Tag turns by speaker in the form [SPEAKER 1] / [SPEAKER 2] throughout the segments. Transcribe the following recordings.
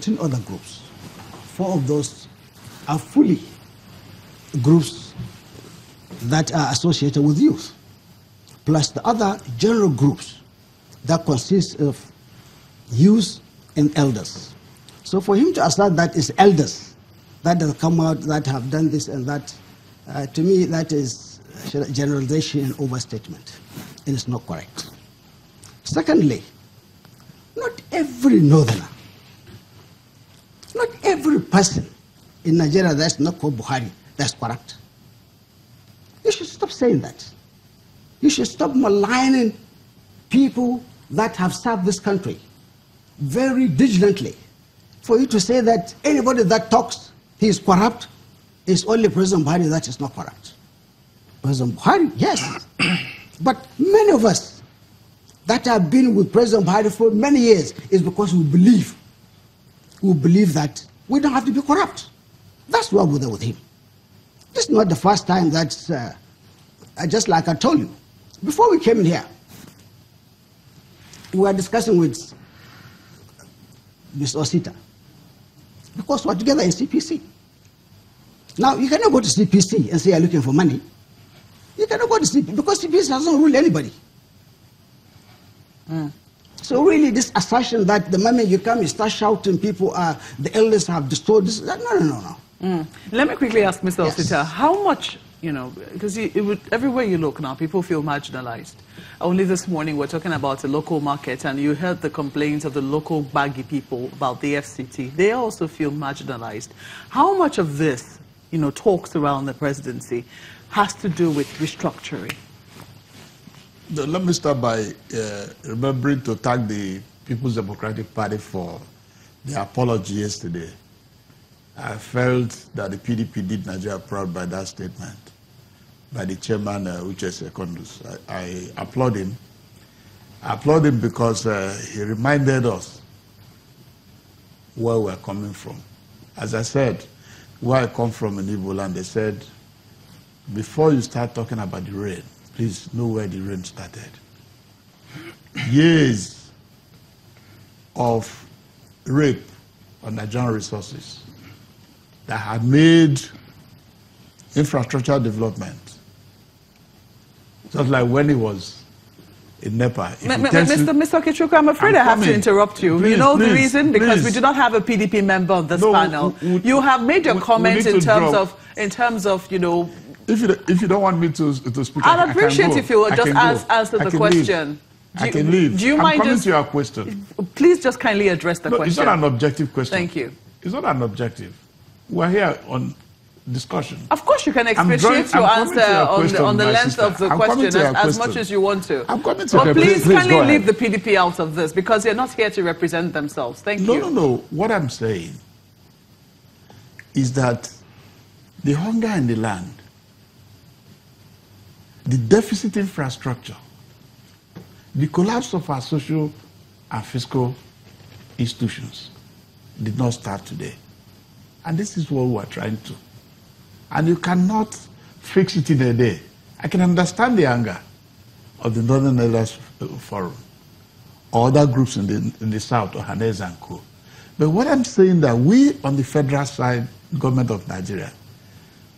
[SPEAKER 1] 10 other groups. 4 of those are fully groups that are associated with youth, plus the other general groups that consist of youth and elders. So for him to assert that it's elders that have come out that have done this and that, to me that is generalization and overstatement, and it's not correct. Secondly, not every northerner, not every person in Nigeria that's not called Buhari, that's corrupt. You should stop saying that. You should stop maligning people that have served this country very diligently. For you to say that anybody that talks, he is corrupt, is only President Buhari that is not corrupt. President Buhari, yes. But many of us that have been with President Buhari for many years is because we believe that we don't have to be corrupt. That's why we're there with him. This is not the first time that's, just like I told you, before we came in here, we were discussing with Ms. Osita, because we're together in CPC. Now, you cannot go to CPC and say you're looking for money. You cannot go to CPC, because CPC doesn't rule anybody. So really, this assertion that the moment you come, you start shouting, people are, the elders have destroyed this, no.
[SPEAKER 2] Let me quickly ask Mr.
[SPEAKER 1] Yes.
[SPEAKER 2] Osita, how much, because everywhere you look now, people feel marginalized. Only this morning we're talking about a local market, and you heard the complaints of the local baggy people about the FCT. They also feel marginalized. How much of this, talks around the presidency has to do with restructuring?
[SPEAKER 3] Let me start by remembering to thank the People's Democratic Party for their apology yesterday. I felt that the PDP did Nigeria proud by that statement by the chairman, Uche Secondus. I applaud him. I applaud him because he reminded us where we're coming from. As I said, where I come from in Igbo land, they said, before you start talking about the rain, please know where the rain started. Years of rape on Nigerian resources that had made infrastructure development, just like when he was in Nepal.
[SPEAKER 2] Mr. Kichuku, I'm afraid I have to interrupt you.
[SPEAKER 3] Please,
[SPEAKER 2] you know
[SPEAKER 3] please,
[SPEAKER 2] the reason? Because
[SPEAKER 3] please.
[SPEAKER 2] we do not have a PDP member on this panel. You have made your comments in terms of,
[SPEAKER 3] If you don't want me to speak,
[SPEAKER 2] I'd appreciate if you would just answer the question.
[SPEAKER 3] I can leave.
[SPEAKER 2] Do you
[SPEAKER 3] I'm
[SPEAKER 2] mind
[SPEAKER 3] coming
[SPEAKER 2] just
[SPEAKER 3] to your question?
[SPEAKER 2] Please just kindly address the question.
[SPEAKER 3] It's not an objective question.
[SPEAKER 2] Thank you.
[SPEAKER 3] It's not an objective. We're here on discussion.
[SPEAKER 2] Of course, you can expatiate your answer on the length of the question as much as you want to.
[SPEAKER 3] I'm coming to
[SPEAKER 2] But please kindly leave the PDP out of this, because they're not here to represent themselves. Thank you.
[SPEAKER 3] No. What I'm saying is that the hunger in the land, the deficit infrastructure, the collapse of our social and fiscal institutions did not start today. And this is what we're trying to. And you cannot fix it in a day. I can understand the anger of the Northern Elders Forum or other groups in the South, or Hanez and Co. But what I'm saying that we on the federal side, government of Nigeria,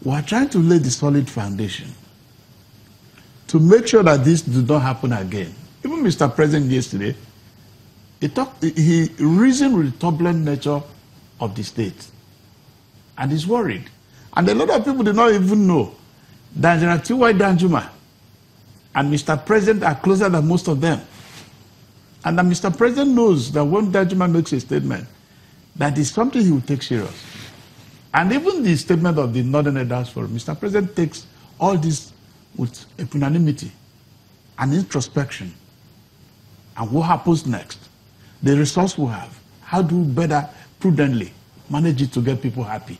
[SPEAKER 3] we are trying to lay the solid foundation to make sure that this does not happen again. Even Mr. President yesterday, he reasoned with the turbulent nature of the state. And he's worried. And a lot of people do not even know that Pt.1 Danjuma and Mr. President are closer than most of them. And that Mr. President knows that when Danjuma makes a statement, that is something he will take serious. And even the statement of the Northern Elders Forum, Mr. President takes all this with equanimity and introspection. And what happens next? The resource we have. How do we better, prudently manage it to get people happy?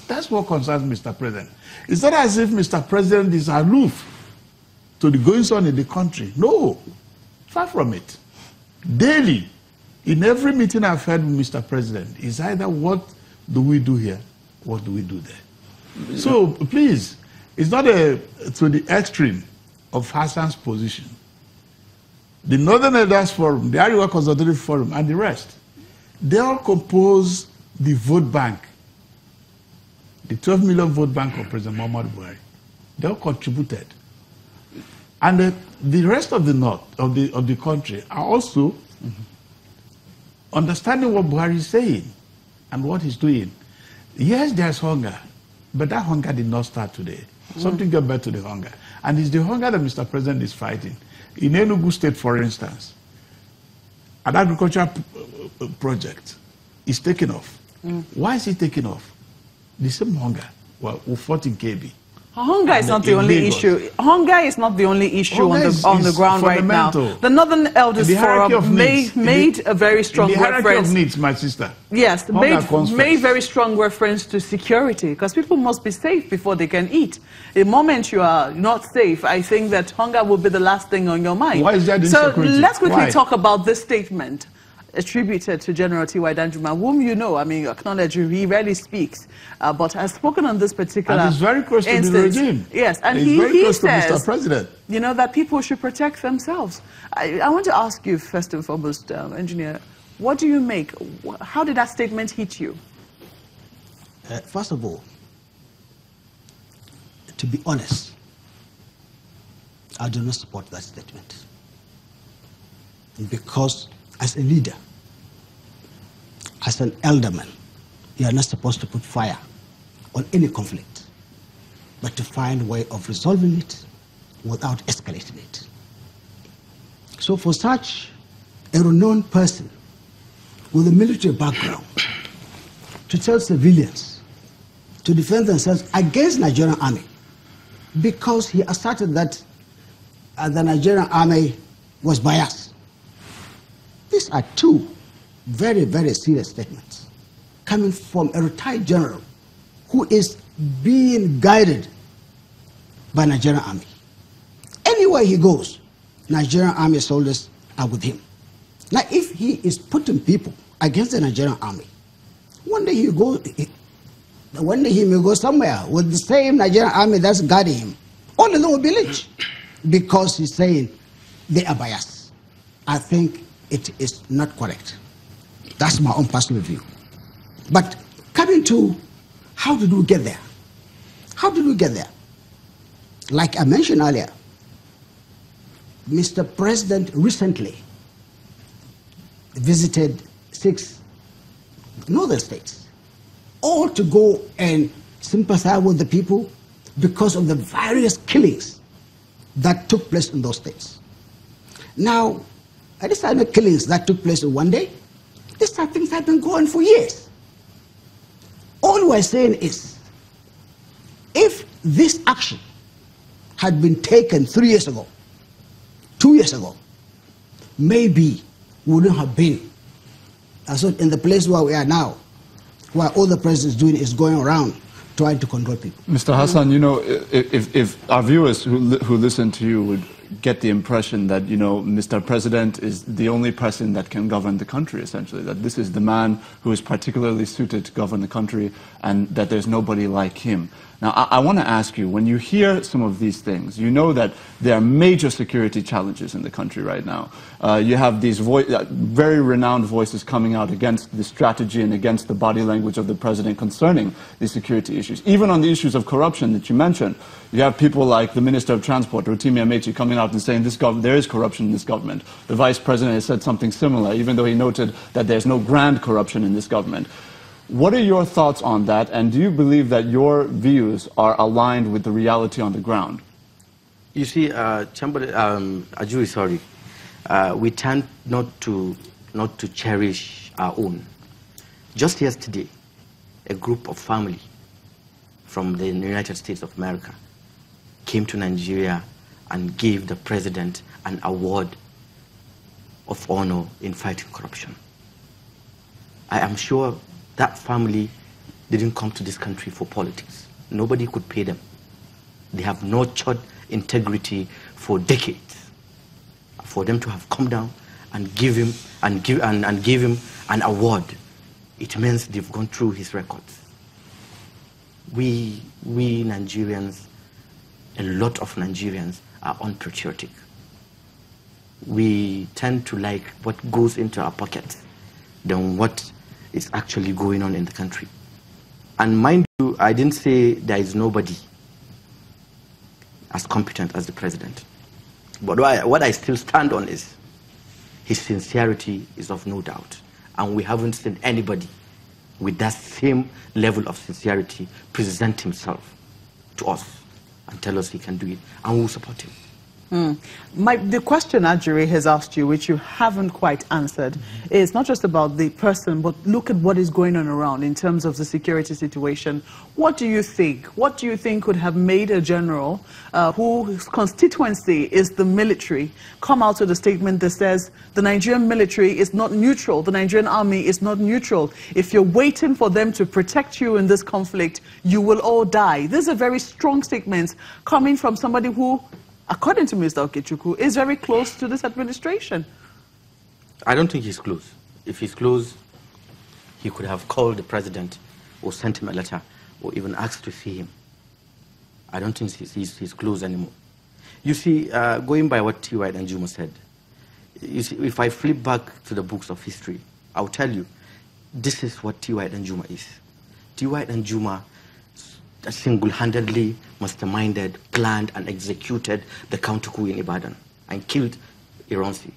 [SPEAKER 3] That's what concerns Mr. President. It's not as if Mr. President is aloof to the goings on in the country. No, far from it. Daily, in every meeting I've had with Mr. President, is either what do we do here, what do we do there? So please, it's not to the extreme of Hassan's position. The Northern Elders Forum, the Ariwa Consultative Forum, and the rest, they all compose the vote bank, the 12 million vote bank of President Muhammadu Buhari, they all contributed. And the rest of the north, of the country, are also understanding what Buhari is saying and what he's doing. Yes, there's hunger, but that hunger did not start today. Something got back to the hunger. And it's the hunger that Mr. President is fighting. In Enugu State, for instance, an agricultural project is taking off. Why is it taking off? The same hunger. Well, we fought in KB.
[SPEAKER 2] Hunger is not the only issue. Hunger is not the only issue on the ground right now. The Northern Elders Forum made a very strong reference.
[SPEAKER 3] The hierarchy of needs, my sister.
[SPEAKER 2] Yes, made very strong reference to security, because people must be safe before they can eat. The moment you are not safe, I think that hunger will be the last thing on your mind.
[SPEAKER 3] Why is that insecurity?
[SPEAKER 2] So let's quickly talk about this statement attributed to General T.Y. Danjuma, whom you know, I mean, you acknowledge he rarely speaks, but has spoken on this particular
[SPEAKER 3] and he's very close
[SPEAKER 2] instance.
[SPEAKER 3] To the regime.
[SPEAKER 2] Yes, and
[SPEAKER 3] he's very close
[SPEAKER 2] says,
[SPEAKER 3] to Mr. President.
[SPEAKER 2] You know, that people should protect themselves. I want to ask you, first and foremost, Engineer, what do you make? How did that statement hit you?
[SPEAKER 1] First of all, to be honest, I do not support that statement. Because as a leader, as an elderman, you are not supposed to put fire on any conflict, but to find a way of resolving it without escalating it. So for such a renowned person with a military background to tell civilians to defend themselves against Nigerian army because he asserted that the Nigerian army was biased. These are two very, very serious statements coming from a retired general who is being guided by Nigerian army. Anywhere he goes, Nigerian army soldiers are with him. Now, if he is putting people against the Nigerian army, one day he may go somewhere with the same Nigerian army that's guarding him. All of them will be lynched because he's saying they are biased. I think it is not correct. That's my own personal view. But coming to how did we get there? How did we get there? Like I mentioned earlier, Mr. President recently visited 6 northern states, all to go and sympathize with the people because of the various killings that took place in those states. Now, these are not killings that took place in one day. These are things that have been going for years. All we're saying is, if this action had been taken 3 years ago, 2 years ago, maybe we wouldn't have been in the place where we are now, where all the president is doing is going around trying to control people.
[SPEAKER 4] Mr. Hassan, you know, if our viewers who listen to you would get the impression that, you know, Mr. President is the only person that can govern the country, essentially, that this is the man who is particularly suited to govern the country and that there's nobody like him. Now, I want to ask you, when you hear some of these things, you know that there are major security challenges in the country right now. You have these very renowned voices coming out against the strategy and against the body language of the president concerning these security issues. Even on the issues of corruption that you mentioned, you have people like the Minister of Transport, Rotimi Amechi, coming out and saying there is corruption in this government. The Vice President has said something similar, even though he noted that there's no grand corruption in this government. What are your thoughts on that, and do you believe that your views are aligned with the reality on the ground?
[SPEAKER 5] You see, Ajuri, sorry, we tend not to cherish our own. Just yesterday, a group of family from the United States of America came to Nigeria and gave the president an award of honor in fighting corruption. I am sure that family didn't come to this country for politics. Nobody could pay them. They have nurtured integrity for decades. For them to have come down and give him an award, it means they've gone through his records. We Nigerians, a lot of Nigerians are unpatriotic. We tend to like what goes into our pockets than what is actually going on in the country. And mind you, I didn't say there is nobody as competent as the president. But what I still stand on is his sincerity is of no doubt. And we haven't seen anybody with that same level of sincerity present himself to us and tell us he can do it. And we'll support him.
[SPEAKER 2] The question Ajuri has asked you, which you haven't quite answered, is not just about the person, but look at what is going on around in terms of the security situation. What do you think? What do you think could have made a general whose constituency is the military come out with a statement that says the Nigerian military is not neutral, the Nigerian army is not neutral. If you're waiting for them to protect you in this conflict, you will all die. This is a very strong statement coming from somebody who, according to Mr. Okechukwu, is very close to this administration.
[SPEAKER 5] I don't think he's close. If he's close, he could have called the president or sent him a letter or even asked to see him. I don't think he's close anymore. You see, going by what T.Y. Danjuma said, you see, if I flip back to the books of history, I'll tell you, this is what T.Y. Danjuma is. T.Y. Danjuma single-handedly masterminded, planned, and executed the counter coup in Ibadan and killed Ironsi.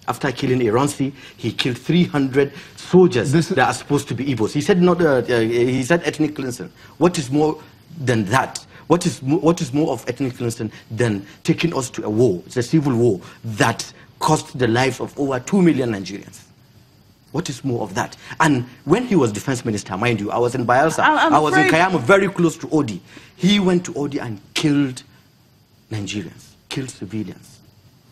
[SPEAKER 5] After killing Ironsi, he killed 300 soldiers that are supposed to be Igbos. He said he said ethnic cleansing. What is more than that? What is more of ethnic cleansing than taking us to a war? It's a civil war that cost the lives of over 2 million Nigerians. What is more of that? And when he was defense minister, mind you, I was in Bayelsa. I was in Kayama, very close to Odi. He went to Odi and killed Nigerians, killed civilians.